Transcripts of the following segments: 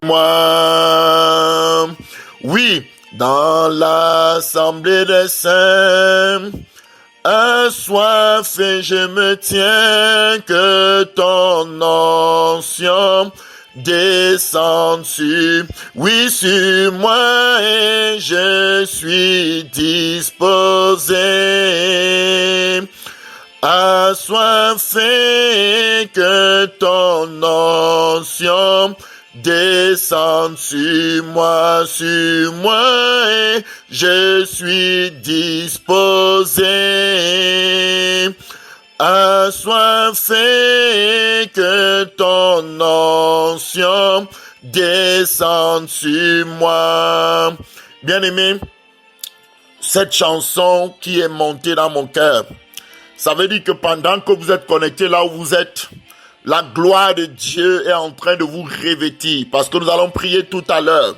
moi. Oui, dans l'assemblée des saints, assoiffé je me tiens, que ton ancien descende sur moi et je suis disposé. Assoiffé, que ton ancien descende sur moi et je suis disposé. Assoiffé, que ton ancien descende sur moi. Bien-aimé, cette chanson qui est montée dans mon cœur, ça veut dire que pendant que vous êtes connectés là où vous êtes, la gloire de Dieu est en train de vous revêtir, parce que nous allons prier tout à l'heure.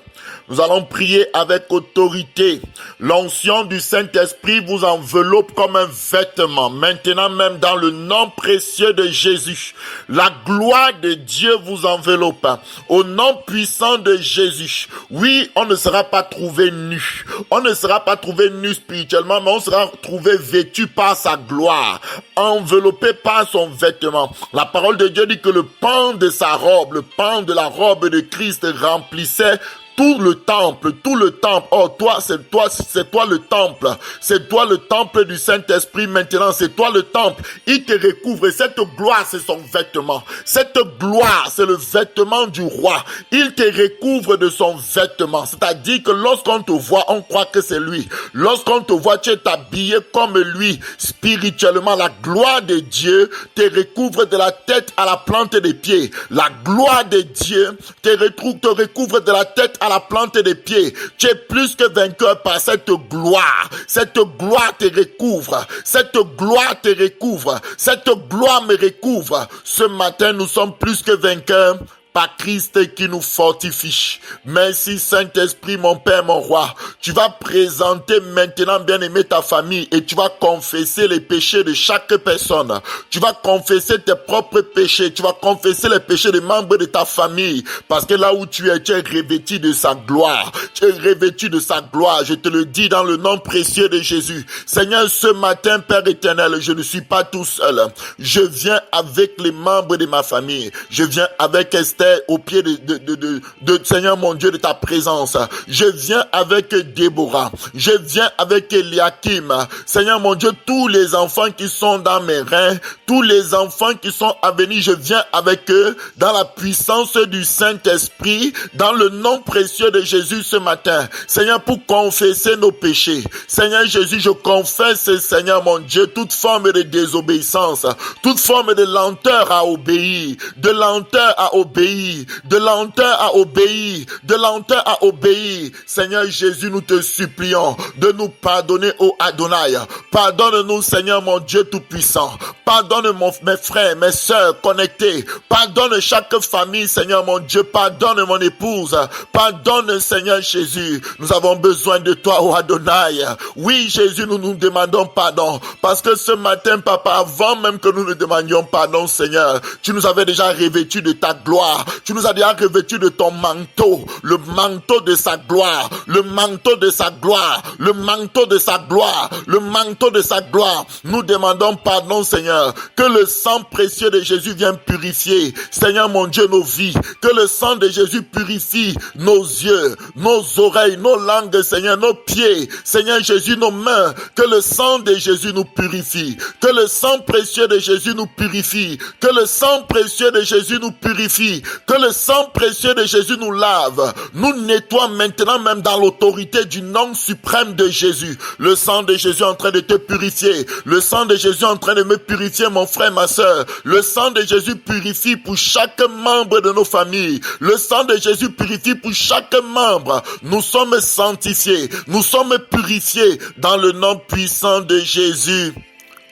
Nous allons prier avec autorité. L'onction du Saint-Esprit vous enveloppe comme un vêtement. Maintenant même dans le nom précieux de Jésus, la gloire de Dieu vous enveloppe. Au nom puissant de Jésus, oui, on ne sera pas trouvé nu. On ne sera pas trouvé nu spirituellement, mais on sera trouvé vêtu par sa gloire, enveloppé par son vêtement. La parole de Dieu dit que le pan de sa robe, le pan de la robe de Christ remplissait tout le temple. Oh, c'est toi le temple. C'est toi le temple du Saint-Esprit maintenant. C'est toi le temple. Il te recouvre. Cette gloire, c'est son vêtement. Cette gloire, c'est le vêtement du roi. Il te recouvre de son vêtement. C'est-à-dire que lorsqu'on te voit, on croit que c'est lui. Lorsqu'on te voit, tu es habillé comme lui. Spirituellement, la gloire de Dieu te recouvre de la tête à la plante des pieds. La gloire de Dieu te recouvre de la tête à la plante des pieds. Tu es plus que vainqueur par cette gloire. Cette gloire te recouvre. Cette gloire te recouvre. Cette gloire me recouvre. Ce matin, nous sommes plus que vainqueurs par Christ qui nous fortifie. Merci Saint-Esprit, mon Père, mon Roi. Tu vas présenter maintenant, bien-aimé, ta famille et tu vas confesser les péchés de chaque personne. Tu vas confesser tes propres péchés. Tu vas confesser les péchés des membres de ta famille. Parce que là où tu es revêtu de sa gloire. Tu es revêtu de sa gloire. Je te le dis dans le nom précieux de Jésus. Seigneur, ce matin, Père éternel, je ne suis pas tout seul. Je viens avec les membres de ma famille. Je viens avec Esther au pied de Seigneur mon Dieu, de ta présence. Je viens avec Déborah. Je viens avec Eliakim. Seigneur mon Dieu, tous les enfants qui sont dans mes reins, tous les enfants qui sont à venir, je viens avec eux dans la puissance du Saint-Esprit, dans le nom précieux de Jésus ce matin. Seigneur, pour confesser nos péchés. Seigneur Jésus, je confesse, Seigneur mon Dieu, toute forme de désobéissance, toute forme de lenteur à obéir, de lenteur à obéir, de lenteur à obéir, de lenteur à obéir. Seigneur Jésus, nous te supplions de nous pardonner, ô Adonai. Pardonne-nous, Seigneur mon Dieu tout-puissant. Pardonne mes frères, mes sœurs connectés. Pardonne chaque famille, Seigneur mon Dieu. Pardonne mon épouse. Pardonne, Seigneur Jésus. Nous avons besoin de toi, ô Adonai. Oui, Jésus, nous nous demandons pardon. Parce que ce matin, Papa, avant même que nous ne demandions pardon, Seigneur, tu nous avais déjà revêtus de ta gloire. Tu nous as déjà revêtus de ton manteau. Le manteau de sa gloire. Le manteau de sa gloire. Le manteau de sa gloire. Le manteau de sa gloire. Nous demandons pardon, Seigneur. Que le sang précieux de Jésus vienne purifier, Seigneur mon Dieu, nos vies. Que le sang de Jésus purifie nos yeux, nos oreilles, nos langues, Seigneur, nos pieds. Seigneur Jésus, nos mains. Que le sang de Jésus nous purifie. Que le sang précieux de Jésus nous purifie. Que le sang précieux de Jésus nous purifie. Que le sang précieux de Jésus nous lave. Nous nettoie maintenant même dans l'autorité du nom suprême de Jésus. Le sang de Jésus est en train de te purifier. Le sang de Jésus est en train de me purifier, mon frère, ma sœur. Le sang de Jésus purifie pour chaque membre de nos familles. Le sang de Jésus purifie pour chaque membre. Nous sommes sanctifiés. Nous sommes purifiés dans le nom puissant de Jésus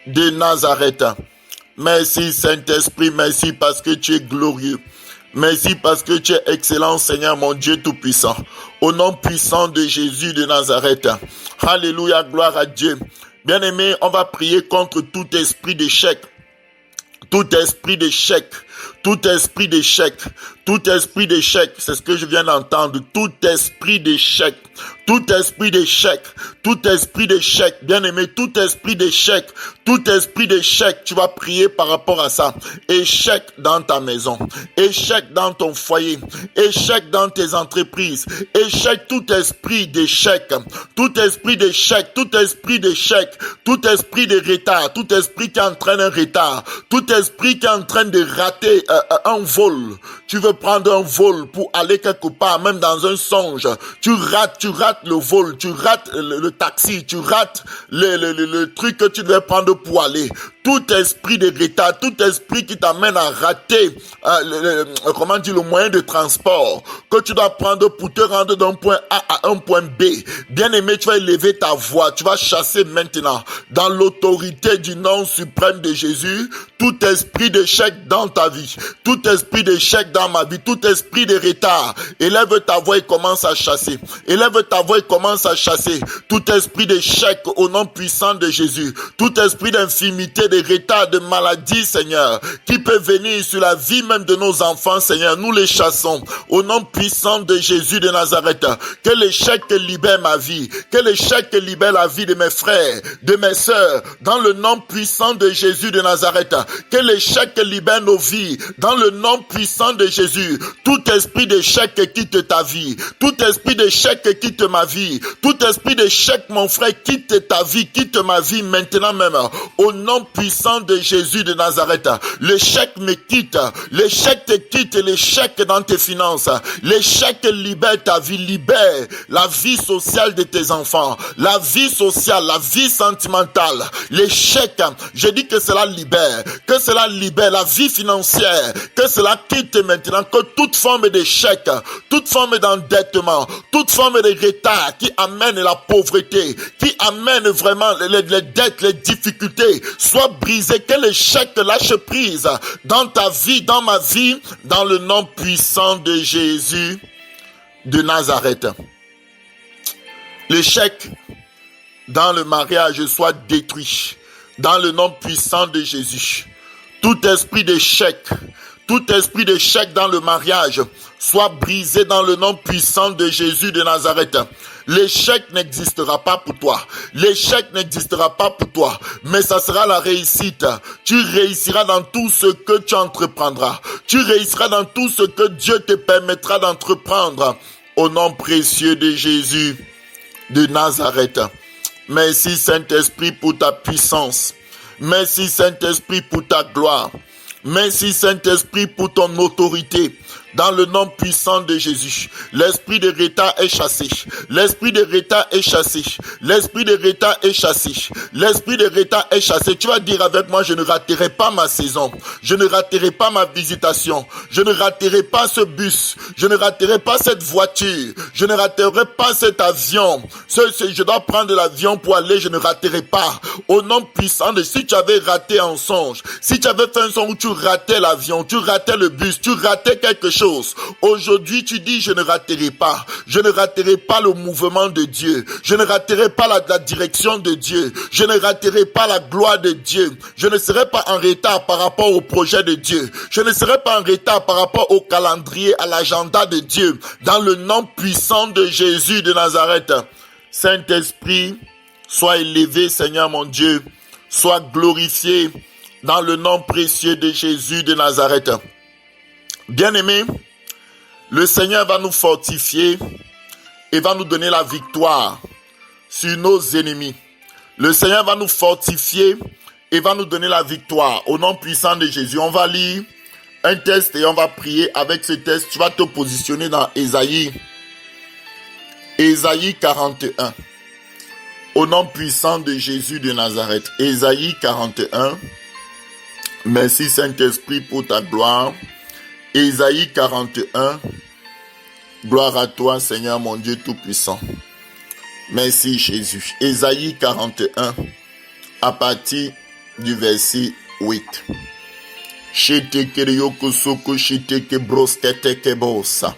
de Nazareth. Merci Saint-Esprit, merci parce que tu es glorieux. Merci parce que tu es excellent, Seigneur, mon Dieu tout-puissant. Au nom puissant de Jésus de Nazareth. Alléluia, gloire à Dieu. Bien-aimés, on va prier contre tout esprit d'échec. Tout esprit d'échec. tout esprit d'échec, c'est ce que je viens d'entendre, tout esprit d'échec, bien-aimé, tout esprit d'échec, tu vas prier par rapport à ça. Échec dans ta maison, échec dans ton foyer, échec dans tes entreprises, échec, tout esprit d'échec, tout esprit de retard, tout esprit qui entraîne un retard, tout esprit qui est en train de rater un vol. Tu veux prendre un vol pour aller quelque part, même dans un songe. Tu rates le vol, tu rates le taxi, tu rates le truc que tu devais prendre pour aller. Tout esprit de retard, tout esprit qui t'amène à rater, le moyen de transport que tu dois prendre pour te rendre d'un point A à un point B. Bien aimé, tu vas élever ta voix, tu vas chasser maintenant, dans l'autorité du nom suprême de Jésus, tout esprit d'échec dans ta vie, tout esprit d'échec dans ma vie, tout esprit de retard. Élève ta voix et commence à chasser. Tout esprit d'échec au nom puissant de Jésus, tout esprit d'infimité, de retard, de maladie, Seigneur, qui peut venir sur la vie même de nos enfants, Seigneur, nous les chassons au nom puissant de Jésus de Nazareth. Que l'échec libère ma vie, que l'échec libère la vie de mes frères, de mes sœurs, dans le nom puissant de Jésus de Nazareth. Que l'échec libère nos vies, dans le nom puissant de Jésus. Tout esprit d'échec quitte ta vie, tout esprit d'échec quitte ma vie, tout esprit d'échec, mon frère, quitte ta vie, quitte ma vie maintenant même, au nom puissant de Jésus de Nazareth. L'échec me quitte, l'échec te quitte, l'échec dans tes finances, l'échec libère ta vie, libère la vie sociale de tes enfants, la vie sociale, la vie sentimentale, l'échec, je dis que cela libère la vie financière, que cela quitte maintenant, que toute forme d'échec, toute forme d'endettement, toute forme de retard qui amène la pauvreté, qui amène vraiment les dettes, les difficultés, soit brisé, que l'échec lâche prise dans ta vie, dans ma vie, dans le nom puissant de Jésus de Nazareth. L'échec dans le mariage soit détruit dans le nom puissant de Jésus. Tout esprit d'échec dans le mariage soit brisé dans le nom puissant de Jésus de Nazareth. L'échec n'existera pas pour toi. Mais ça sera la réussite. Tu réussiras dans tout ce que tu entreprendras. Tu réussiras dans tout ce que Dieu te permettra d'entreprendre. Au nom précieux de Jésus de Nazareth. Merci Saint-Esprit pour ta puissance. Merci Saint-Esprit pour ta gloire. Merci Saint-Esprit pour ton autorité. Dans le nom puissant de Jésus, l'esprit de retard est chassé. Tu vas dire avec moi, je ne raterai pas ma saison. Je ne raterai pas ma visitation. Je ne raterai pas ce bus. Je ne raterai pas cette voiture. Je ne raterai pas cet avion. Je dois prendre l'avion pour aller, je ne raterai pas. Au nom puissant de, si tu avais raté un songe, si tu avais fait un songe où tu ratais l'avion, tu ratais le bus, tu ratais quelque chose, aujourd'hui tu dis je ne raterai pas le mouvement de Dieu, je ne raterai pas la direction de Dieu, je ne raterai pas la gloire de Dieu, je ne serai pas en retard par rapport au projet de Dieu, je ne serai pas en retard par rapport au calendrier, à l'agenda de Dieu, dans le nom puissant de Jésus de Nazareth. Saint-Esprit, sois élevé, Seigneur mon Dieu, sois glorifié dans le nom précieux de Jésus de Nazareth. Bien-aimés, le Seigneur va nous fortifier et va nous donner la victoire sur nos ennemis. Le Seigneur va nous fortifier et va nous donner la victoire au nom puissant de Jésus. On va lire un texte et on va prier avec ce texte. Tu vas te positionner dans Ésaïe 41. Au nom puissant de Jésus de Nazareth. Ésaïe 41. Merci Saint-Esprit pour ta gloire. Ésaïe 41, gloire à toi Seigneur mon Dieu Tout-Puissant. Merci Jésus. Ésaïe 41, à partir du verset 8. Chete keriyoko soko chite ke broskete ke bosa.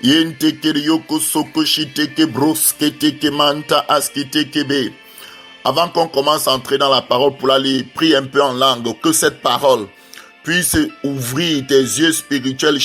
Yente keriyoko soko chite ke broskete ke manta askite ke be. Avant qu'on commence à entrer dans la parole pour aller prier un peu en langue, que cette parole puisse ouvrir tes yeux spirituels.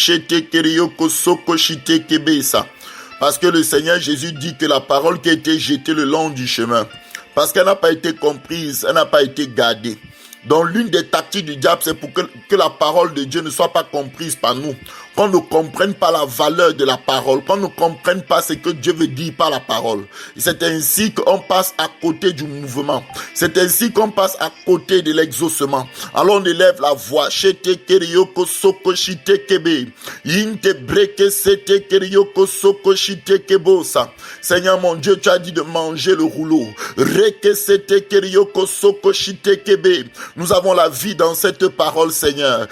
Parce que le Seigneur Jésus dit que la parole qui a été jetée le long du chemin, parce qu'elle n'a pas été comprise, elle n'a pas été gardée. Donc l'une des tactiques du diable, c'est pour que la parole de Dieu ne soit pas comprise par nous. Qu'on ne comprenne pas la valeur de la parole, qu'on ne comprenne pas ce que Dieu veut dire par la parole. C'est ainsi qu'on passe à côté du mouvement. C'est ainsi qu'on passe à côté de l'exaucement. Alors on élève la voix. Seigneur mon Dieu, tu as dit de manger le rouleau. Nous avons la vie dans cette parole, Seigneur.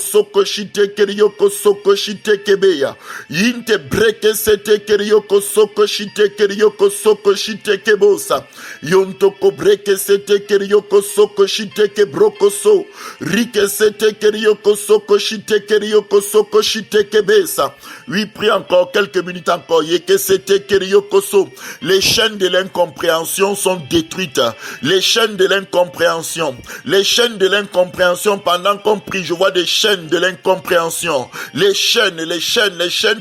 Soko shite kerioko soko shite kebeya. Yinte breke sete kerioko soko shite kerioko soko shite kebosa. Yontoko breke sete kerioko soko shite kebroko so. Rike sete kerioko soko shite kerioko soko shite kebesa. Oui, prie encore quelques minutes encore. Yeke sete kerioko so. Les chaînes de l'incompréhension sont détruites. Les chaînes de l'incompréhension. Les chaînes de l'incompréhension, pendant qu'on prie, je vois des chaînes de l'incompréhension, les chaînes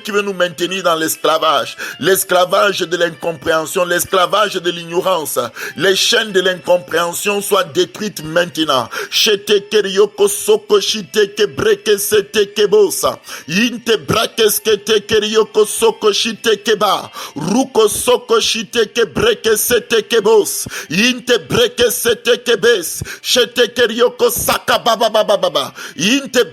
qui veulent nous maintenir dans l'esclavage de l'incompréhension, l'esclavage de l'ignorance, les chaînes de l'incompréhension soient détruites maintenant. Shete kerioko soko shite kebreke sete kebosa, yinte brakes kete kerioko soko shite keba, ruko soko shite kebreke sete kebos, yinte breke sete kebes, shete kerioko saka baba baba baba, yinte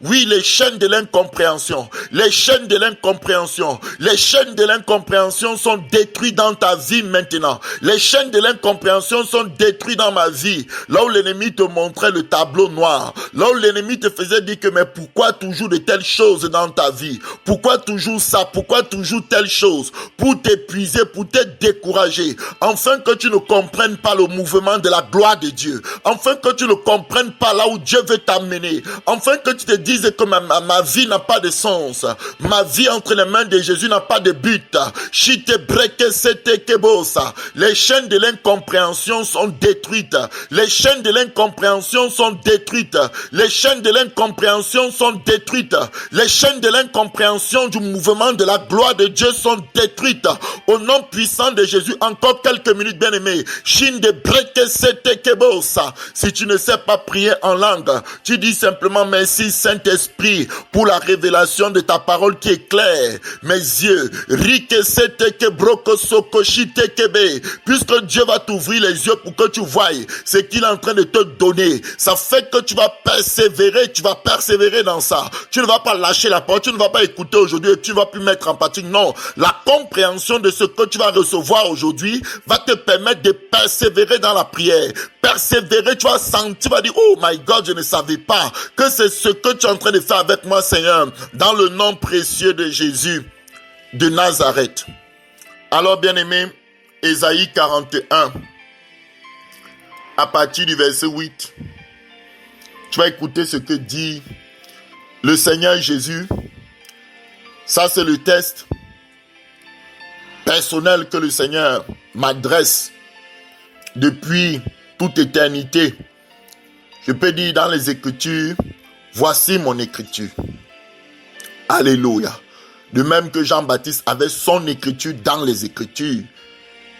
oui, les chaînes de l'incompréhension, les chaînes de l'incompréhension, les chaînes de l'incompréhension sont détruites dans ta vie maintenant. Les chaînes de l'incompréhension sont détruites dans ma vie. Là où l'ennemi te montrait le tableau noir, là où l'ennemi te faisait dire que mais pourquoi toujours de telles choses dans ta vie? Pourquoi toujours ça? Pourquoi toujours telle chose? Pour t'épuiser, pour te décourager. Enfin que tu ne comprennes pas le mouvement de la gloire de Dieu. Enfin que tu ne comprennes pas là où Dieu veut t'amener. Enfin que tu te dises que ma vie n'a pas de sens. Ma vie entre les mains de Jésus n'a pas de but. Les chaînes de l'incompréhension sont détruites. Les chaînes de l'incompréhension sont détruites. Les chaînes de l'incompréhension sont détruites. Les chaînes de l'incompréhension du mouvement de la gloire de Dieu sont détruites. Au nom puissant de Jésus, encore quelques minutes, bien-aimés. Si tu ne sais pas prier en langue, tu dis simplement merci Saint-Esprit pour la révélation de ta parole qui est claire. Mes yeux, puisque Dieu va t'ouvrir les yeux pour que tu voies ce qu'il est en train de te donner. Ça fait que tu vas persévérer dans ça. Tu ne vas pas lâcher la parole, tu ne vas pas écouter aujourd'hui et tu ne vas plus mettre en pratique. Non, la compréhension de ce que tu vas recevoir aujourd'hui va te permettre de persévérer dans la prière. Persévérer, tu vas sentir, tu vas dire, oh my God, je ne savais pas que c'est ce que tu es en train de faire avec moi, Seigneur, dans le nom précieux de Jésus de Nazareth. Alors, bien-aimé, Ésaïe 41, à partir du verset 8, tu vas écouter ce que dit le Seigneur Jésus. Ça, c'est le test personnel que le Seigneur m'adresse depuis toute éternité. Je peux dire dans les Écritures, voici mon écriture. Alléluia. De même que Jean-Baptiste avait son écriture dans les Écritures.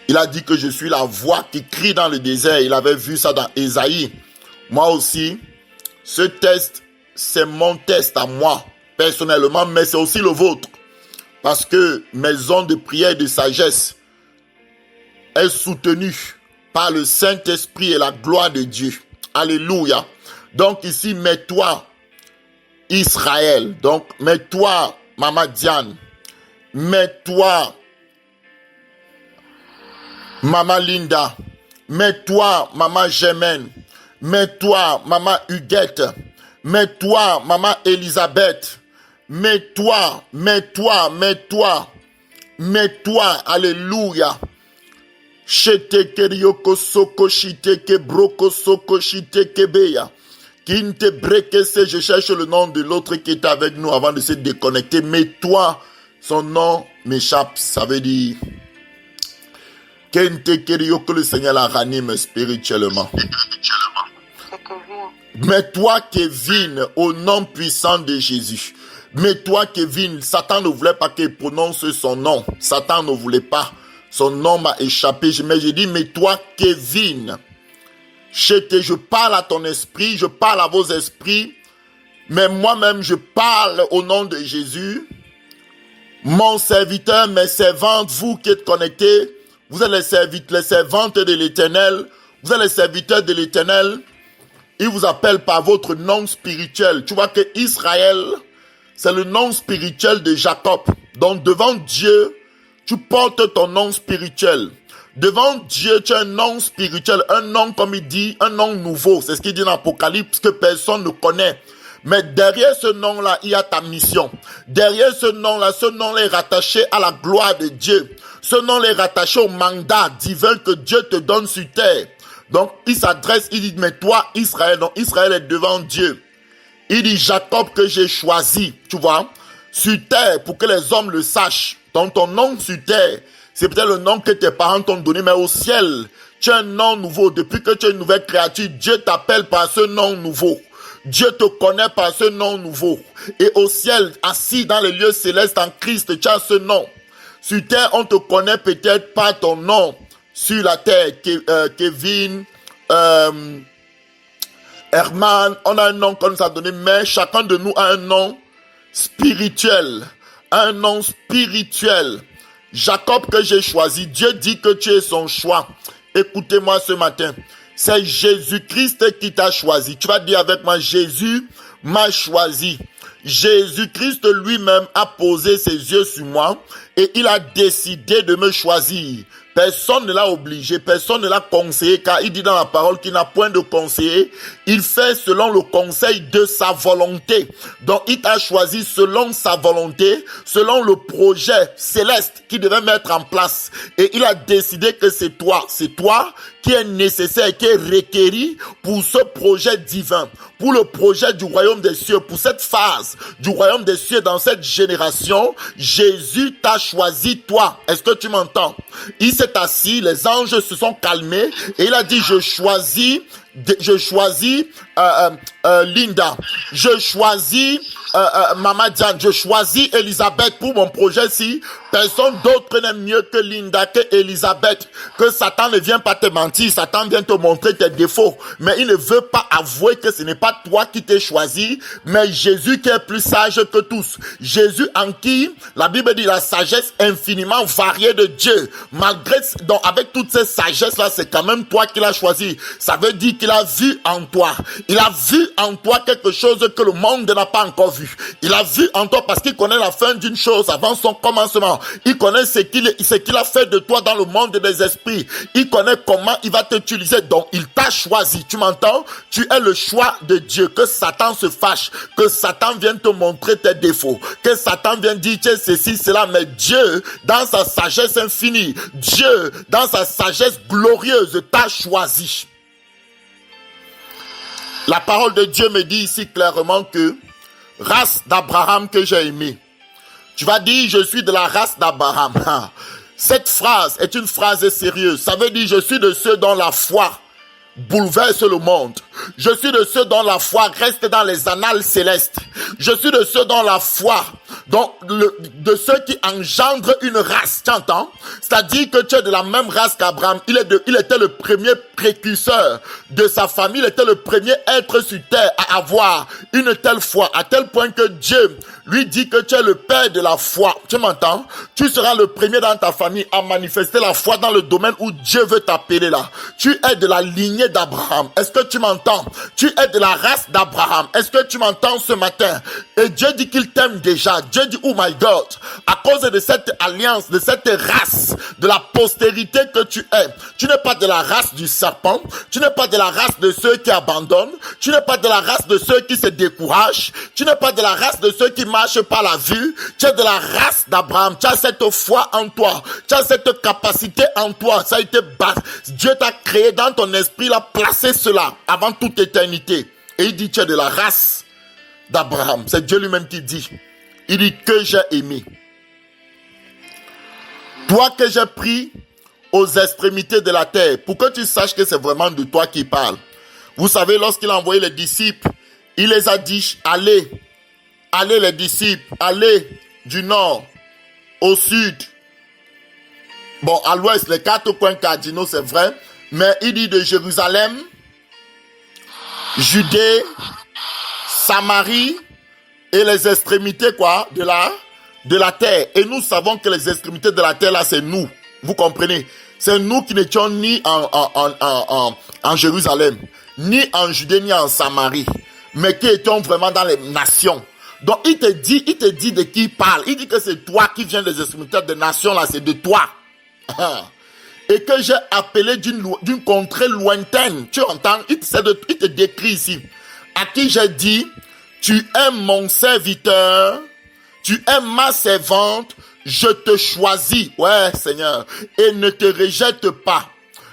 Il a dit que je suis la voix qui crie dans le désert. Il avait vu ça dans Ésaïe. Moi aussi, ce test, c'est mon test à moi, personnellement, mais c'est aussi le vôtre. Parce que mes ondes de prière et de sagesse est soutenue par le Saint-Esprit et la gloire de Dieu. Alléluia. Donc ici, mets-toi, Israël. Donc, mets-toi, Maman Diane. Mets-toi, Maman Linda. Mets-toi, Maman Germaine. Mets-toi, Maman Huguette. Mets-toi, Maman Elisabeth. Mets-toi, mets-toi, mets-toi. Mets-toi, alléluia. Shete kerioko soko shite ke broko soko shite kebeya. Kinte breke se, je cherche le nom de l'autre qui est avec nous avant de se déconnecter. Mets-toi, son nom m'échappe, ça veut dire Kente kerioko, le Seigneur la ranime spirituellement. c'est Kevin. Mais toi, Kevin, au nom puissant de Jésus. Mais toi, Kevin, Satan ne voulait pas qu'il prononce son nom. Satan ne voulait pas. Son nom m'a échappé. Mais j'ai dit, mais toi, Kevin, je parle à ton esprit, je parle à vos esprits, mais moi-même, je parle au nom de Jésus. Mon serviteur, mes servantes, vous qui êtes connectés, vous êtes les servantes de l'Éternel, vous êtes les serviteurs de l'Éternel. Il vous appelle par votre nom spirituel. Tu vois que Israël, c'est le nom spirituel de Jacob. Donc devant Dieu, tu portes ton nom spirituel. Devant Dieu, tu as un nom spirituel, un nom, comme il dit, un nom nouveau. C'est ce qu'il dit dans l'Apocalypse, que personne ne connaît. Mais derrière ce nom-là, il y a ta mission. Derrière ce nom-là est rattaché à la gloire de Dieu. Ce nom est rattaché au mandat divin que Dieu te donne sur terre. Donc, il s'adresse, il dit, mais toi, Israël, donc Israël est devant Dieu. Il dit, Jacob que j'ai choisi, tu vois, sur terre, pour que les hommes le sachent. Donc, ton nom sur terre, c'est peut-être le nom que tes parents t'ont donné, mais au ciel, tu as un nom nouveau. Depuis que tu es une nouvelle créature, Dieu t'appelle par ce nom nouveau. Dieu te connaît par ce nom nouveau. Et au ciel, assis dans les lieux célestes en Christ, tu as ce nom. Sur terre, on te connaît peut-être par ton nom. Sur la terre, Kevin, Herman, on a un nom qu'on nous a donné, mais chacun de nous a un nom spirituel. Un nom spirituel. Jacob que j'ai choisi, Dieu dit que tu es son choix. Écoutez-moi ce matin. C'est Jésus-Christ qui t'a choisi. Tu vas dire avec moi, Jésus m'a choisi. Jésus-Christ lui-même a posé ses yeux sur moi et il a décidé de me choisir. Personne ne l'a obligé, personne ne l'a conseillé, car il dit dans la parole qu'il n'a point de conseiller. Il fait selon le conseil de sa volonté. Donc il t'a choisi selon sa volonté, selon le projet céleste qu'il devait mettre en place. Et il a décidé que c'est toi qui est nécessaire, qui est requéri pour ce projet divin, pour le projet du royaume des cieux, pour cette phase du royaume des cieux dans cette génération. Jésus t'a choisi toi. Est-ce que tu m'entends? Il s'est assis, les anges se sont calmés et il a dit, je choisis Linda, je choisis Mama Diane, je choisis Elisabeth pour mon projet-ci. Personne d'autre n'est mieux que Linda, que Elisabeth. Que Satan ne vient pas te mentir, Satan vient te montrer tes défauts, mais il ne veut pas avouer que ce n'est pas toi qui t'es choisi, mais Jésus qui est plus sage que tous. Jésus en qui la Bible dit la sagesse infiniment variée de Dieu. Malgré, donc avec toute cette sagesse-là, c'est quand même toi qui l'as choisi. Ça veut dire qu'il a vu en toi. Il a vu en toi quelque chose que le monde n'a pas encore vu. Il a vu en toi parce qu'il connaît la fin d'une chose avant son commencement. Il connaît ce qu'il a fait de toi dans le monde des esprits. Il connaît comment il va t'utiliser. Donc, il t'a choisi. Tu m'entends? Tu es le choix de Dieu. Que Satan se fâche. Que Satan vienne te montrer tes défauts. Que Satan vienne dire tu es ceci, cela. Mais Dieu, dans sa sagesse infinie, Dieu, dans sa sagesse glorieuse, t'a choisi. La parole de Dieu me dit ici clairement que race d'Abraham que j'ai aimé. Tu vas dire, je suis de la race d'Abraham. Cette phrase est une phrase sérieuse. Ça veut dire, je suis de ceux dont la foi bouleverse le monde. Je suis de ceux dont la foi reste dans les annales célestes. Je suis de ceux dont la foi, de ceux qui engendrent une race, tu entends? C'est-à-dire que tu es de la même race qu'Abraham. Il était le premier précurseur de sa famille. Il était le premier être sur terre à avoir une telle foi, à tel point que Dieu lui dit que tu es le père de la foi. Tu m'entends? Tu seras le premier dans ta famille à manifester la foi dans le domaine où Dieu veut t'appeler là. Tu es de la lignée d'Abraham. Est-ce que tu m'entends? Tu es de la race d'Abraham. Est-ce que tu m'entends ce matin? Et Dieu dit qu'il t'aime déjà. Dieu dit, oh my God, à cause de cette alliance, de cette race, de la postérité que tu es, tu n'es pas de la race du serpent, tu n'es pas de la race de ceux qui abandonnent, tu n'es pas de la race de ceux qui se découragent, tu n'es pas de la race de ceux qui marchent par la vue, tu es de la race d'Abraham. Tu as cette foi en toi, tu as cette capacité en toi, ça a été Dieu t'a créé dans ton esprit, il a placé cela avant toute éternité. Et il dit, tu es de la race d'Abraham. C'est Dieu lui-même qui dit. Il dit que j'ai aimé. Toi que j'ai pris aux extrémités de la terre, pour que tu saches que c'est vraiment de toi qui parle. Vous savez, lorsqu'il a envoyé les disciples, il les a dit, allez les disciples, allez du nord au sud. Bon, à l'ouest, les 4 coins cardinaux, c'est vrai, mais il dit de Jérusalem, Judée, Samarie et les extrémités quoi de la terre. Et nous savons que les extrémités de la terre là, c'est nous. Vous comprenez? C'est nous qui n'étions ni en Jérusalem, ni en Judée, ni en Samarie, mais qui étions vraiment dans les nations. Donc il te dit de qui il parle. Il dit que c'est toi qui viens des extrémités des nations là, c'est de toi. Et que j'ai appelé d'une contrée lointaine. Tu entends? Il te décrit ici. À qui j'ai dit, tu es mon serviteur, tu es ma servante, je te choisis. Ouais, Seigneur. Et ne te rejette pas.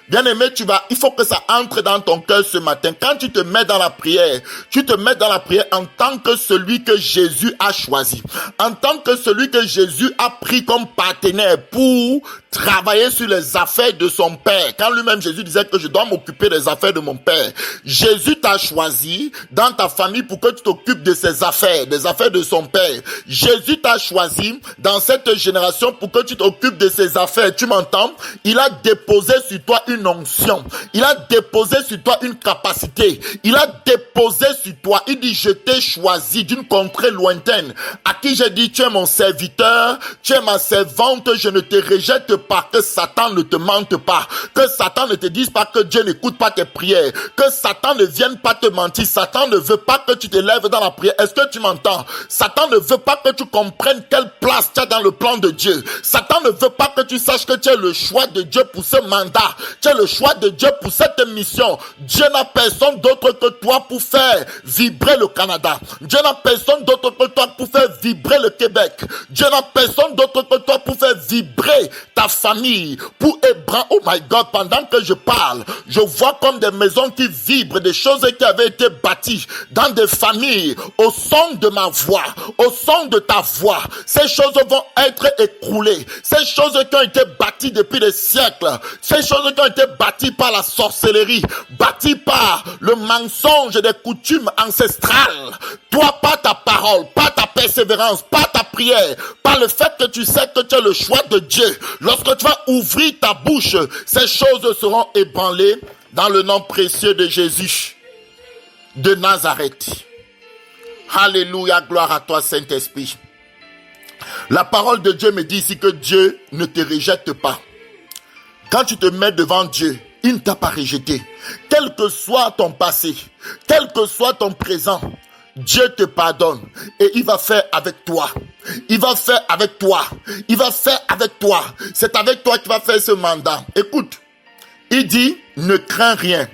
Bien-aimé, il faut que ça entre dans ton cœur ce matin. Quand tu te mets dans la prière, tu te mets dans la prière en tant que celui que Jésus a choisi. En tant que celui que Jésus a pris comme partenaire pour travailler sur les affaires de son Père. Quand lui-même Jésus disait que je dois m'occuper des affaires de mon Père. Jésus t'a choisi dans ta famille pour que tu t'occupes de ses affaires, des affaires de son Père. Jésus t'a choisi dans cette génération pour que tu t'occupes de ses affaires. Tu m'entends? Il a déposé sur toi une onction. Il a déposé sur toi une capacité. Il a déposé sur toi. Il dit, je t'ai choisi d'une contrée lointaine. À qui j'ai dit, tu es mon serviteur, tu es ma servante, je ne te rejette pas. Que Satan ne te mente pas. Que Satan ne te dise pas que Dieu n'écoute pas tes prières. Que Satan ne vienne pas te mentir. Satan ne veut pas que tu te lèves dans la prière. Est-ce que tu m'entends? Satan ne veut pas que tu comprennes quelle place tu as dans le plan de Dieu. Satan ne veut pas que tu saches que tu es le choix de Dieu pour ce mandat. Tu es le choix de Dieu pour cette mission. Dieu n'a personne d'autre que toi pour faire vibrer le Canada. Dieu n'a personne d'autre que toi pour faire vibrer le Québec. Dieu n'a personne d'autre que toi pour faire vibrer ta famille. Pour ébranler, oh my God, pendant que je parle, je vois comme des maisons qui vibrent, des choses qui avaient été bâties dans des familles au son de ma voix, au son de ta voix. Ces choses vont être écroulées. Ces choses qui ont été bâties depuis des siècles. Ces choses qui ont été bâties par la sorcellerie, bâties par le mensonge des coutumes ancestrales. Toi, pas ta parole, pas ta persévérance, pas ta prière, pas le fait que tu sais que tu es le choix de Dieu. Lorsque tu vas ouvrir ta bouche, ces choses seront ébranlées dans le nom précieux de Jésus de Nazareth. Alléluia, gloire à toi, Saint-Esprit. La parole de Dieu me dit ici que Dieu ne te rejette pas. Quand tu te mets devant Dieu, il ne t'a pas rejeté. Quel que soit ton passé, quel que soit ton présent, Dieu te pardonne et il va faire avec toi. Il va faire avec toi. Il va faire avec toi. C'est avec toi qu'il va faire ce mandat. Écoute, il dit, ne crains rien.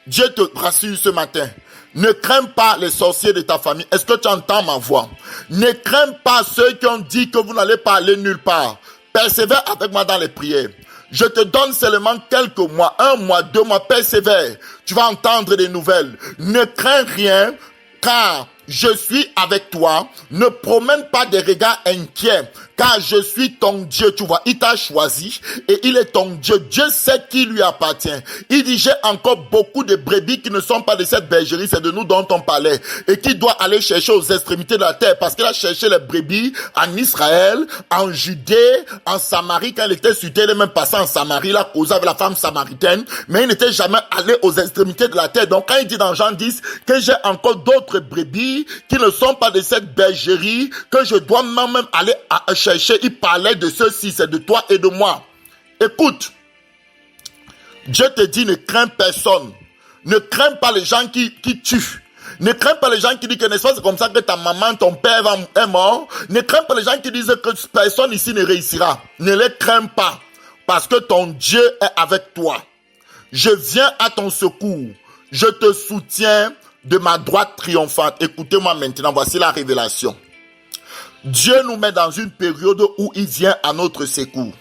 Dieu te rassure ce matin. Ne crains pas les sorciers de ta famille. Est-ce que tu entends ma voix? Ne crains pas ceux qui ont dit que vous n'allez pas aller nulle part. Persévère avec moi dans les prières. Je te donne seulement quelques mois, 1 mois, 2 mois, persévère. Tu vas entendre des nouvelles. Ne crains rien, car je suis avec toi. Ne promène pas des regards inquiets, car je suis ton Dieu. Tu vois, il t'a choisi et il est ton Dieu. Dieu sait qui lui appartient. Il dit, j'ai encore beaucoup de brebis qui ne sont pas de cette bergerie, c'est de nous dont on parlait, et qui doit aller chercher aux extrémités de la terre, parce qu'il a cherché les brebis en Israël, en Judée, en Samarie. Quand il était sur terre, il est même passé en Samarie, il a causé avec la femme samaritaine, mais il n'était jamais allé aux extrémités de la terre. Donc quand il dit dans Jean 10 que j'ai encore d'autres brebis qui ne sont pas de cette bergerie, que je dois même aller à chercher, il parlait de ceci, c'est de toi et de moi. Écoute, Dieu te dit, ne crains personne. Ne crains pas les gens qui tuent. Ne crains pas les gens qui disent que n'est-ce pas, c'est comme ça que ta maman, ton père est mort. Ne crains pas les gens qui disent que personne ici ne réussira. Ne les crains pas, parce que ton Dieu est avec toi. Je viens à ton secours. Je te soutiens de ma droite triomphante. Écoutez-moi maintenant, voici la révélation. Dieu nous met dans une période où il vient à notre secours.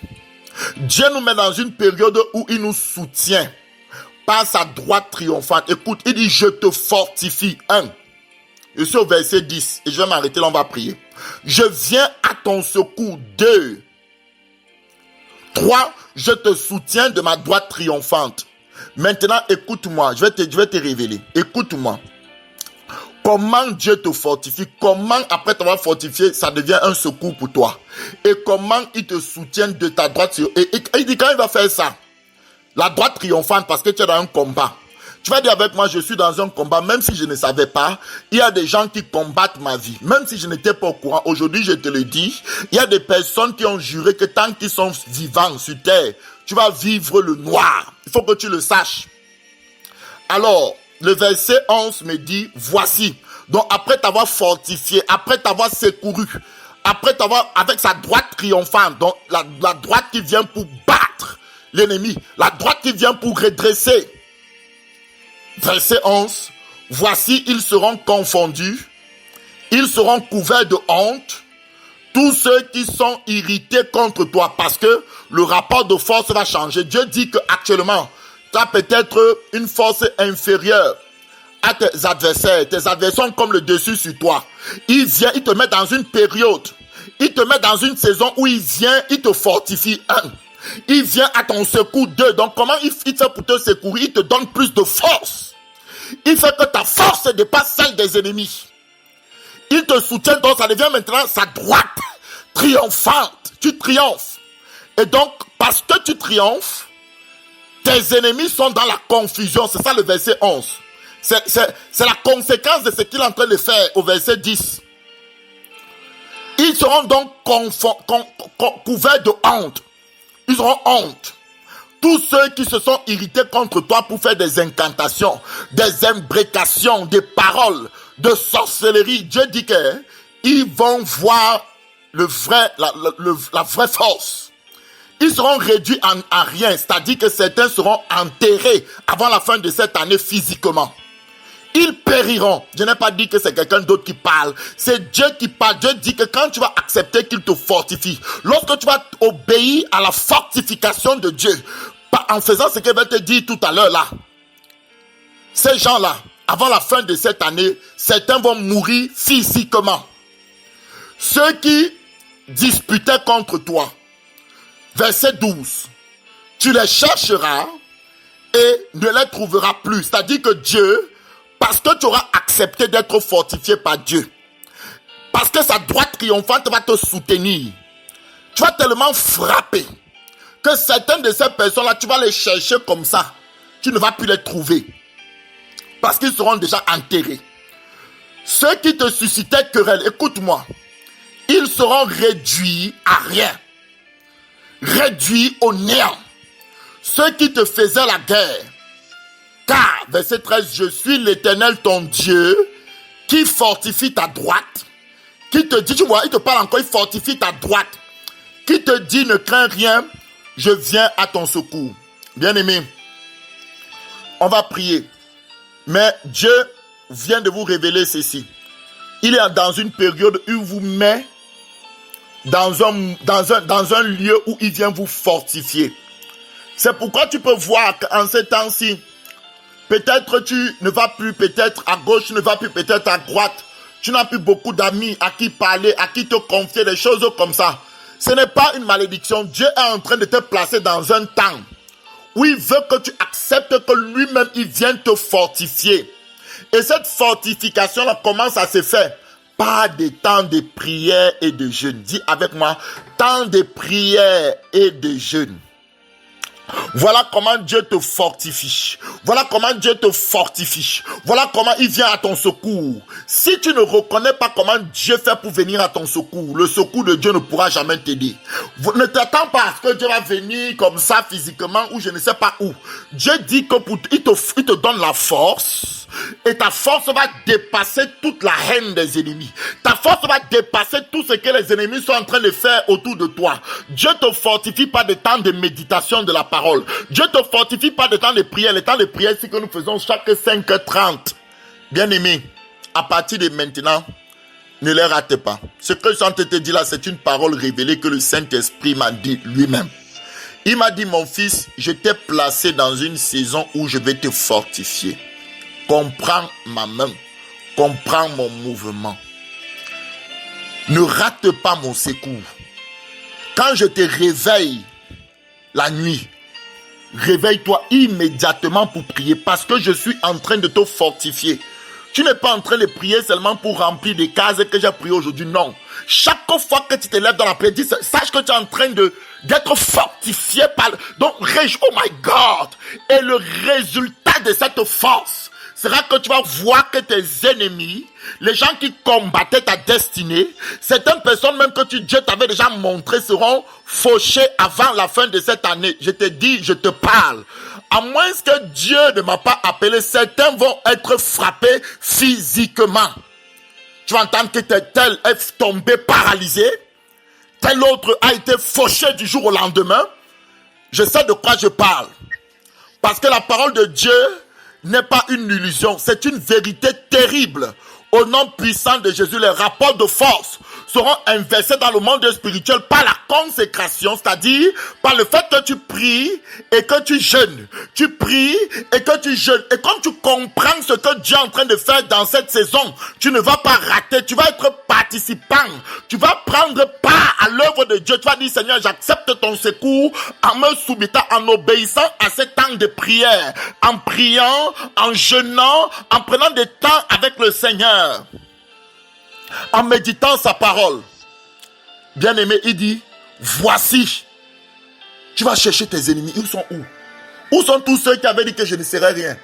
Dieu nous met dans une période où il nous soutient par sa droite triomphante. Écoute, il dit, je te fortifie. 1. Je suis au verset 10 et je vais m'arrêter là, on va prier. Je viens à ton secours. 2. 3. Je te soutiens de ma droite triomphante. Maintenant, écoute-moi, je vais te révéler. Écoute-moi. Comment Dieu te fortifie, comment après t'avoir fortifié, ça devient un secours pour toi. Et comment il te soutient de ta droite. Et il dit quand il va faire ça, la droite triomphante parce que tu es dans un combat. Tu vas dire avec moi, je suis dans un combat, même si je ne savais pas, il y a des gens qui combattent ma vie. Même si je n'étais pas au courant, aujourd'hui je te le dis, il y a des personnes qui ont juré que tant qu'ils sont vivants sur terre, tu vas vivre le noir. Il faut que tu le saches. Alors, le verset 11 me dit, voici. Donc après t'avoir fortifié, après t'avoir secouru, après t'avoir, avec sa droite triomphante, donc la droite qui vient pour battre l'ennemi, la droite qui vient pour redresser. Verset 11, voici, ils seront confondus, ils seront couverts de honte, tous ceux qui sont irrités contre toi, parce que le rapport de force va changer. Dieu dit qu'actuellement, tu as peut-être une force inférieure à tes adversaires. Tes adversaires sont comme le dessus sur toi. Il vient, il te met dans une période, il te met dans une saison où il vient, il te fortifie. Il vient à ton secours. 2. Donc comment il fait pour te secourir? Il te donne plus de force. Il fait que ta force dépasse celle des ennemis. Il te soutient, donc ça devient maintenant sa droite triomphante. Tu triomphes. Et donc, parce que tu triomphes, tes ennemis sont dans la confusion. C'est ça le verset 11. C'est la conséquence de ce qu'il est en train de faire au verset 10. Ils seront donc couverts de honte. Ils auront honte. Tous ceux qui se sont irrités contre toi pour faire des incantations, des imprécations, des paroles de sorcellerie, Dieu dit qu'ils vont voir la vraie force. Ils seront réduits à rien, c'est-à-dire que certains seront enterrés avant la fin de cette année physiquement. Ils périront. Je n'ai pas dit que c'est quelqu'un d'autre qui parle. C'est Dieu qui parle. Dieu dit que quand tu vas accepter qu'il te fortifie, lorsque tu vas obéir à la fortification de Dieu, en faisant ce qu'il va te dire tout à l'heure là, ces gens-là, avant la fin de cette année, certains vont mourir physiquement. Ceux qui disputaient contre toi, verset 12, tu les chercheras et ne les trouveras plus. C'est-à-dire que Dieu, parce que tu auras accepté d'être fortifié par Dieu, parce que sa droite triomphante va te soutenir, tu vas tellement frapper que certaines de ces personnes-là, tu vas les chercher comme ça. Tu ne vas plus les trouver. Parce qu'ils seront déjà enterrés. Ceux qui te suscitaient querelle, écoute-moi, ils seront réduits à rien. Réduits au néant. Ceux qui te faisaient la guerre. Car, verset 13, je suis l'Éternel ton Dieu, qui fortifie ta droite. Qui te dit, tu vois, il te parle encore, il fortifie ta droite. Qui te dit, ne crains rien, je viens à ton secours. Bien-aimé, on va prier. Mais Dieu vient de vous révéler ceci. Il est dans une période où il vous met dans un lieu où il vient vous fortifier. C'est pourquoi tu peux voir qu'en ces temps-ci, peut-être tu ne vas plus peut-être à gauche, tu ne vas plus peut-être à droite. Tu n'as plus beaucoup d'amis à qui parler, à qui te confier des choses comme ça. Ce n'est pas une malédiction. Dieu est en train de te placer dans un temps où il veut que tu acceptes que lui-même, il vient te fortifier. Et cette fortification-là commence à se faire par des temps de prière et de jeûne. Dis avec moi, temps de prière et de jeûne. Voilà comment Dieu te fortifie. Voilà comment Dieu te fortifie. Voilà comment il vient à ton secours. Si tu ne reconnais pas comment Dieu fait pour venir à ton secours, le secours de Dieu ne pourra jamais t'aider. Ne t'attends pas à ce que Dieu va venir comme ça physiquement ou je ne sais pas où. Dieu dit que il te donne la force. Et ta force va dépasser toute la haine des ennemis. Ta force va dépasser tout ce que les ennemis sont en train de faire autour de toi. Dieu te fortifie par des temps de méditation de la parole. Dieu te fortifie par des temps de prière. Les temps de prière, c'est que nous faisons chaque 5h30. Bien-aimé, à partir de maintenant, ne les ratez pas. Ce que je suis en train de te dire là, c'est une parole révélée que le Saint-Esprit m'a dit lui-même. Il m'a dit, mon fils, je t'ai placé dans une saison où je vais te fortifier. Comprends ma main, comprends mon mouvement. Ne rate pas mon secours. Quand je te réveille la nuit, réveille-toi immédiatement pour prier parce que je suis en train de te fortifier. Tu n'es pas en train de prier seulement pour remplir des cases que j'ai prié aujourd'hui, non. Chaque fois que tu te lèves dans la prière, sache que tu es en train d'être fortifié par... Donc, oh my God! Et le résultat de cette force sera que tu vas voir que tes ennemis, les gens qui combattaient ta destinée, certaines personnes même que Dieu t'avait déjà montré seront fauchées avant la fin de cette année. Je te dis, je te parle. À moins que Dieu ne m'a pas appelé, certains vont être frappés physiquement. Tu vas entendre que tel est tombé paralysé, tel autre a été fauché du jour au lendemain. Je sais de quoi je parle. Parce que la parole de Dieu n'est pas une illusion, c'est une vérité terrible. Au nom puissant de Jésus, les rapports de force seront inversés dans le monde spirituel par la consécration, c'est-à-dire par le fait que tu pries et que tu jeûnes. Tu pries et que tu jeûnes. Et comme tu comprends ce que Dieu est en train de faire dans cette saison, tu ne vas pas rater, tu vas être participant. Tu vas prendre part à l'œuvre de Dieu. Tu vas dire, Seigneur, j'accepte ton secours en me soumettant, en obéissant à ce temps de prière, en priant, en jeûnant, en prenant des temps avec le Seigneur. En méditant sa parole. Bien-aimé, il dit, voici, tu vas chercher tes ennemis. Ils sont où? Où sont tous ceux qui avaient dit que je ne serais rien?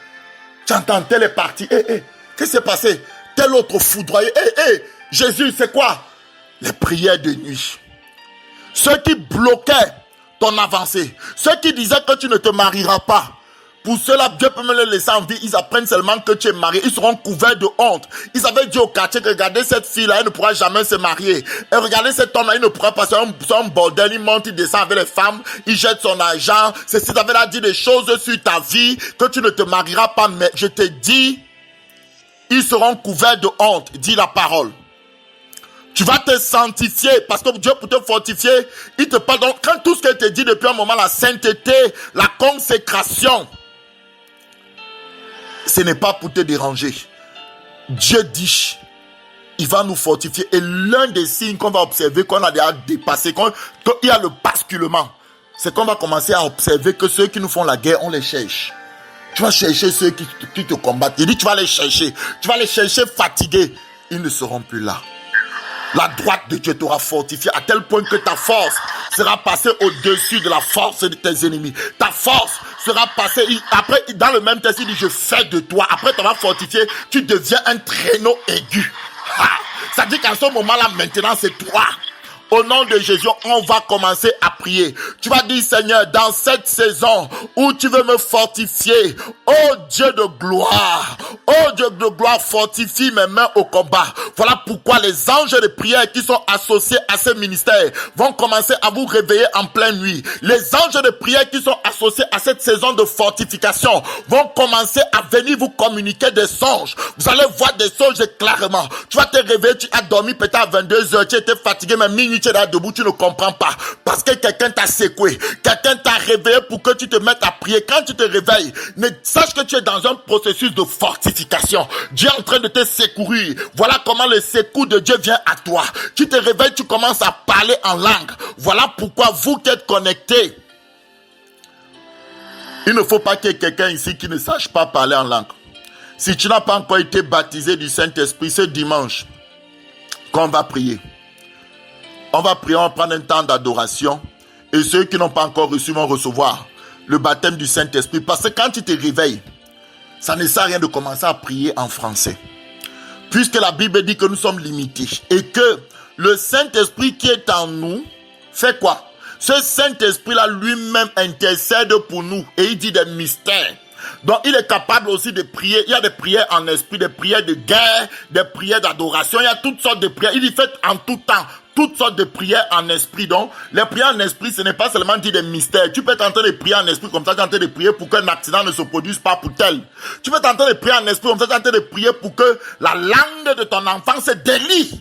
Tu entends, tel est parti. Qu'est-ce qui s'est passé? Tel autre foudroyé. Jésus, c'est quoi? Les prières de nuit. Ceux qui bloquaient ton avancée. Ceux qui disaient que tu ne te marieras pas. Pour cela, Dieu peut me les laisser en vie. Ils apprennent seulement que tu es marié. Ils seront couverts de honte. Ils avaient dit au quartier que regardez cette fille-là, elle ne pourra jamais se marier. Et regardez cet homme-là, il ne pourra pas faire un bordel. Il monte, il descend avec les femmes. Il jette son argent. C'est s'ils avaient là dit des choses sur ta vie, que tu ne te marieras pas. Mais je te dis, ils seront couverts de honte, dit la parole. Tu vas te sanctifier parce que Dieu pour te fortifier, il te parle. Donc, quand tout ce qu'il te dit depuis un moment, la sainteté, la consécration, ce n'est pas pour te déranger. Dieu dit, il va nous fortifier. Et l'un des signes qu'on va observer, qu'on a déjà dépassé, qu'il y a le basculement, c'est qu'on va commencer à observer que ceux qui nous font la guerre, on les cherche. Tu vas chercher ceux qui te combattent. Il dit, tu vas les chercher. Tu vas les chercher fatigués. Ils ne seront plus là. La droite de Dieu t'aura fortifié à tel point que ta force sera passée au-dessus de la force de tes ennemis. Ta force sera passée, après dans le même texte il dit je fais de toi, après t'auras fortifié, tu deviens un traîneau aigu. Ça dit qu'à ce moment-là maintenant c'est toi. Au nom de Jésus, on va commencer à prier. Tu vas dire, Seigneur, dans cette saison où tu veux me fortifier, oh Dieu de gloire, fortifie mes mains au combat. Voilà pourquoi les anges de prière qui sont associés à ce ministère vont commencer à vous réveiller en pleine nuit. Les anges de prière qui sont associés à cette saison de fortification vont commencer à venir vous communiquer des songes. Vous allez voir des songes clairement. Tu vas te réveiller, tu as dormi peut-être à 22h, tu étais fatigué, mais minuit, tu es là debout, tu ne comprends pas. Parce que quelqu'un t'a secoué. Quelqu'un t'a réveillé pour que tu te mettes à prier. Quand tu te réveilles, sache que tu es dans un processus de fortification. Dieu est en train de te secourir. Voilà comment le secours de Dieu vient à toi. Tu te réveilles, tu commences à parler en langue. Voilà pourquoi vous qui êtes connectés, il ne faut pas qu'il y ait quelqu'un ici qui ne sache pas parler en langue. Si tu n'as pas encore été baptisé du Saint-Esprit, ce dimanche, qu'on va prier. On va prier, on va prendre un temps d'adoration. Et ceux qui n'ont pas encore reçu vont recevoir le baptême du Saint-Esprit. Parce que quand tu te réveilles, ça ne sert à rien de commencer à prier en français. Puisque la Bible dit que nous sommes limités. Et que le Saint-Esprit qui est en nous, fait quoi? Ce Saint-Esprit-là lui-même intercède pour nous. Et il dit des mystères. Donc il est capable aussi de prier. Il y a des prières en esprit, des prières de guerre, des prières d'adoration. Il y a toutes sortes de prières. Il dit fait en tout temps. Toutes sortes de prières en esprit. Donc, les prières en esprit, ce n'est pas seulement dire des mystères. Tu peux tenter de prier en esprit comme ça, tenter de prier pour qu'un accident ne se produise pas pour tel. Tu peux tenter de prier en esprit comme ça, tenter de prier pour que la langue de ton enfant se délie.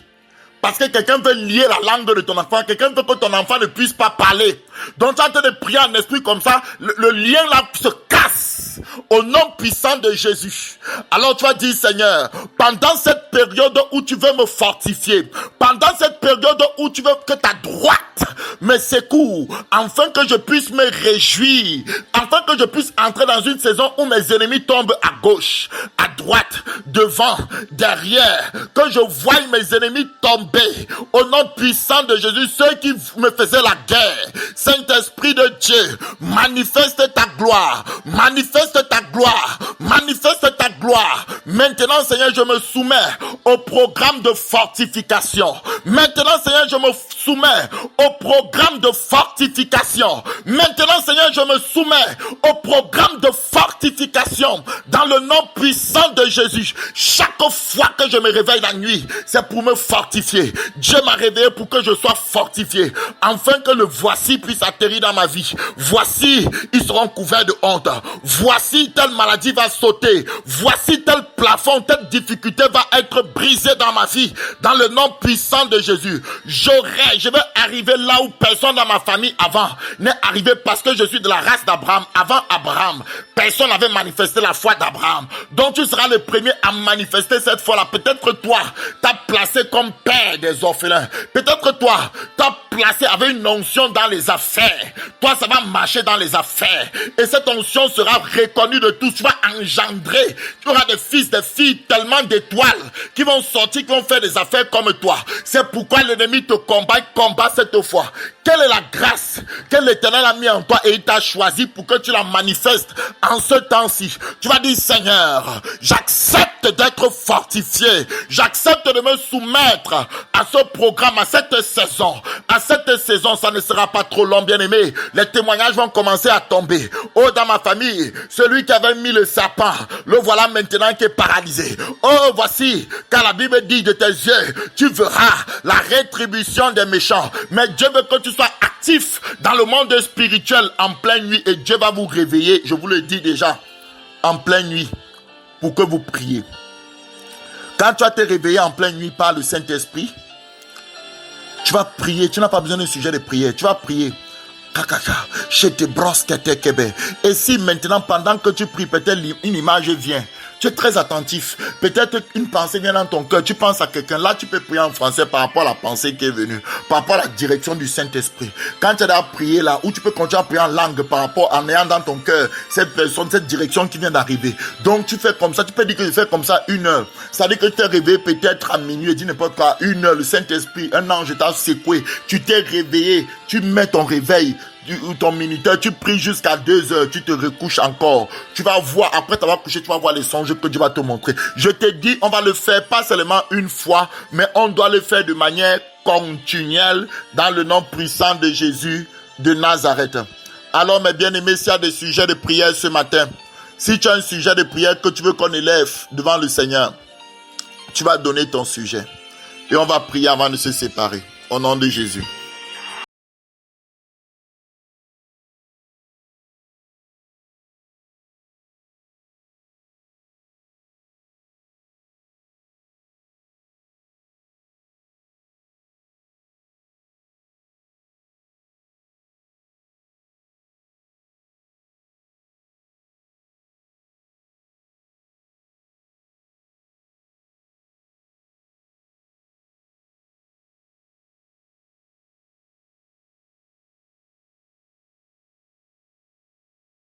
Parce que quelqu'un veut lier la langue de ton enfant. Quelqu'un veut que ton enfant ne puisse pas parler. Donc, tu es en train de prier en esprit comme ça, le lien là se casse. au nom puissant de Jésus. Alors tu vas dire, Seigneur, pendant cette période où tu veux me fortifier, pendant cette période où tu veux que ta droite me secoue, afin que je puisse me réjouir, afin que je puisse entrer dans une saison où mes ennemis tombent à gauche, à droite, devant, derrière, que je voie mes ennemis tomber, au nom puissant de Jésus, ceux qui me faisaient la guerre. Saint-Esprit de Dieu, manifeste ta gloire, manifeste ta gloire, manifeste ta gloire. Maintenant, Seigneur, je me soumets au programme de fortification. Maintenant, Seigneur, je me soumets au programme de fortification. Maintenant, Seigneur, je me soumets au programme de fortification dans le nom puissant de Jésus. Chaque fois que je me réveille la nuit, c'est pour me fortifier. Dieu m'a réveillé pour que je sois fortifié, afin que le voici puisse atterrir dans ma vie. Voici, ils seront couverts de honte. Voici, telle maladie va sauter. Voici, tel plafond, telle difficulté va être brisée dans ma vie. Dans le nom puissant de Jésus, je vais arriver là où personne dans ma famille avant n'est arrivé, parce que je suis de la race d'Abraham. Avant Abraham, personne n'avait manifesté la foi d'Abraham. Donc tu seras le premier à manifester cette foi-là. Peut-être toi, t'as placé comme père des orphelins. Peut-être toi, t'as placé avec une onction dans les affaires. Toi, ça va marcher dans les affaires. Et cette onction sera reconnue de tous. Tu vas engendrer. Tu auras des fils, des filles, tellement d'étoiles qui vont sortir, qui vont faire des affaires comme toi. C'est pourquoi l'ennemi te combat cette fois. Quelle est la grâce que l'Éternel a mis en toi et il t'a choisi pour que tu la manifestes en ce temps-ci? Tu vas dire, Seigneur, j'accepte d'être fortifié. J'accepte de me soumettre à ce programme, à cette saison. À cette saison, ça ne sera pas trop long, bien-aimé. Les témoignages vont commencer à tomber. Oh, dans ma famille, celui qui avait mis le sapin, le voilà maintenant qui est paralysé. Oh, voici, car la Bible dit de tes yeux, tu verras la rétribution des méchants. Mais Dieu veut que tu sois actif dans le monde spirituel en pleine nuit, et Dieu va vous réveiller, je vous le dis déjà, en pleine nuit, pour que vous priez. Quand tu vas te réveiller en pleine nuit par le Saint-Esprit, tu vas prier. Tu n'as pas besoin d'un sujet de prière. Tu vas prier. Et si maintenant, pendant que tu pries, peut-être une image vient, tu es très attentif. Peut-être une pensée vient dans ton cœur. Tu penses à quelqu'un. Là, tu peux prier en français par rapport à la pensée qui est venue, par rapport à la direction du Saint-Esprit. Quand tu as prié là, ou tu peux continuer à prier en langue par rapport en ayant dans ton cœur cette personne, cette direction qui vient d'arriver. Donc, tu fais comme ça. Tu peux dire que je fais comme ça 1 heure. Ça veut dire que tu t'es réveillé peut-être à minuit, dis n'importe quoi, 1 heure. Le Saint-Esprit, un ange t'a secoué. Tu t'es réveillé. Tu mets ton réveil. Ton minuteur, tu pries jusqu'à 2 heures, tu te recouches encore. Tu vas voir, après t'avoir couché, tu vas voir les songes que Dieu va te montrer. Je te dis, on va le faire pas seulement une fois, mais on doit le faire de manière continuelle dans le nom puissant de Jésus de Nazareth. Alors, mes bien-aimés, s'il y a des sujets de prière ce matin, si tu as un sujet de prière que tu veux qu'on élève devant le Seigneur, tu vas donner ton sujet. Et on va prier avant de se séparer. Au nom de Jésus.